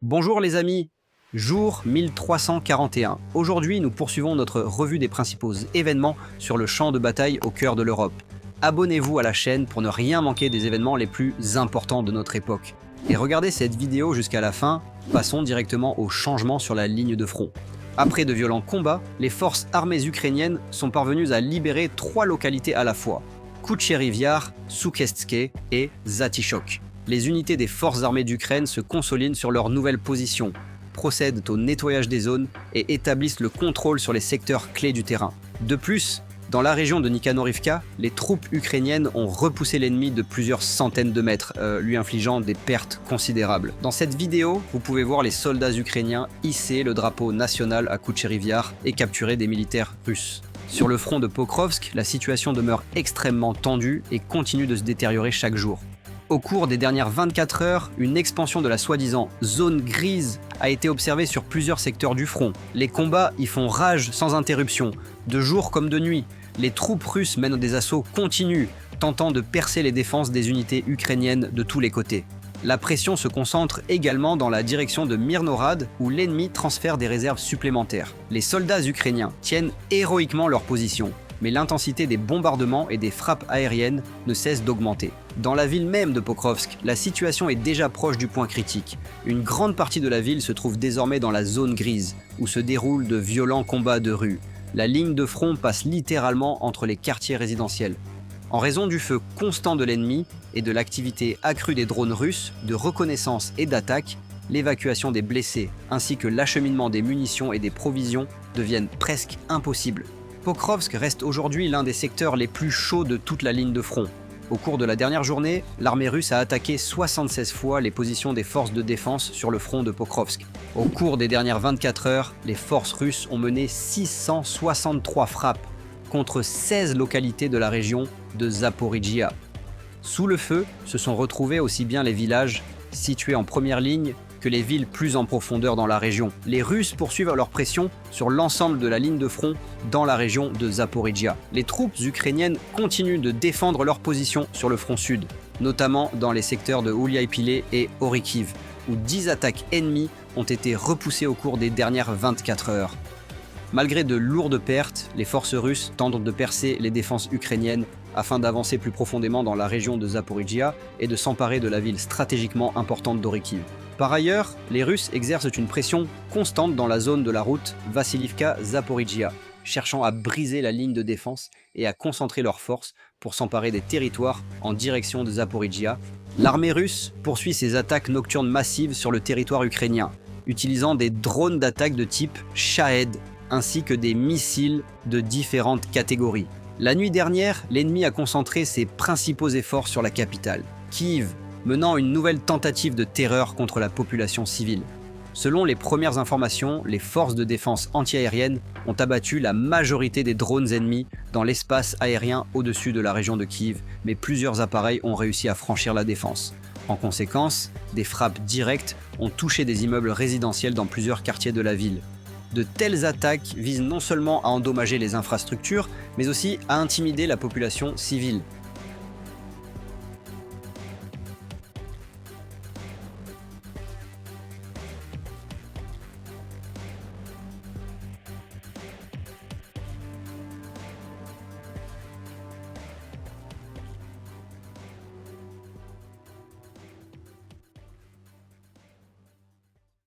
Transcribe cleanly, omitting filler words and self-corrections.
Bonjour les amis, jour 1341. Aujourd'hui, nous poursuivons notre revue des principaux événements sur le champ de bataille au cœur de l'Europe. Abonnez-vous à la chaîne pour ne rien manquer des événements les plus importants de notre époque. Et regardez cette vidéo jusqu'à la fin, passons directement au changement sur la ligne de front. Après de violents combats, les forces armées ukrainiennes sont parvenues à libérer 3 localités à la fois, Kucherivyar, Soukestske et Zatichok. Les unités des forces armées d'Ukraine se consolident sur leur nouvelle position, procèdent au nettoyage des zones et établissent le contrôle sur les secteurs clés du terrain. De plus, dans la région de Nikhanorivka, les troupes ukrainiennes ont repoussé l'ennemi de plusieurs centaines de mètres, lui infligeant des pertes considérables. Dans cette vidéo, vous pouvez voir les soldats ukrainiens hisser le drapeau national à Kucherivyar et capturer des militaires russes. Sur le front de Pokrovsk, la situation demeure extrêmement tendue et continue de se détériorer chaque jour. Au cours des dernières 24 heures, une expansion de la soi-disant zone grise a été observée sur plusieurs secteurs du front. Les combats y font rage sans interruption, de jour comme de nuit. Les troupes russes mènent des assauts continus, tentant de percer les défenses des unités ukrainiennes de tous les côtés. La pression se concentre également dans la direction de Myrnorad, où l'ennemi transfère des réserves supplémentaires. Les soldats ukrainiens tiennent héroïquement leur position, mais l'intensité des bombardements et des frappes aériennes ne cesse d'augmenter. Dans la ville même de Pokrovsk, la situation est déjà proche du point critique. Une grande partie de la ville se trouve désormais dans la zone grise, où se déroulent de violents combats de rue. La ligne de front passe littéralement entre les quartiers résidentiels. En raison du feu constant de l'ennemi et de l'activité accrue des drones russes, de reconnaissance et d'attaque, l'évacuation des blessés ainsi que l'acheminement des munitions et des provisions deviennent presque impossibles. Pokrovsk reste aujourd'hui l'un des secteurs les plus chauds de toute la ligne de front. Au cours de la dernière journée, l'armée russe a attaqué 76 fois les positions des forces de défense sur le front de Pokrovsk. Au cours des dernières 24 heures, les forces russes ont mené 663 frappes contre 16 localités de la région de Zaporijia. Sous le feu se sont retrouvés aussi bien les villages situés en première ligne que les villes plus en profondeur dans la région. Les Russes poursuivent leur pression sur l'ensemble de la ligne de front dans la région de Zaporijia. Les troupes ukrainiennes continuent de défendre leur position sur le front sud, notamment dans les secteurs de Ouliaïpile et Orikiv, où 10 attaques ennemies ont été repoussées au cours des dernières 24 heures. Malgré de lourdes pertes, les forces russes tentent de percer les défenses ukrainiennes afin d'avancer plus profondément dans la région de Zaporijia et de s'emparer de la ville stratégiquement importante d'Orikiv. Par ailleurs, les Russes exercent une pression constante dans la zone de la route Vassilivka-Zaporijia, cherchant à briser la ligne de défense et à concentrer leurs forces pour s'emparer des territoires en direction de Zaporijia. L'armée russe poursuit ses attaques nocturnes massives sur le territoire ukrainien, utilisant des drones d'attaque de type Shahed, ainsi que des missiles de différentes catégories. La nuit dernière, l'ennemi a concentré ses principaux efforts sur la capitale, Kiev, menant une nouvelle tentative de terreur contre la population civile. Selon les premières informations, les forces de défense antiaérienne ont abattu la majorité des drones ennemis dans l'espace aérien au-dessus de la région de Kiev, mais plusieurs appareils ont réussi à franchir la défense. En conséquence, des frappes directes ont touché des immeubles résidentiels dans plusieurs quartiers de la ville. De telles attaques visent non seulement à endommager les infrastructures, mais aussi à intimider la population civile.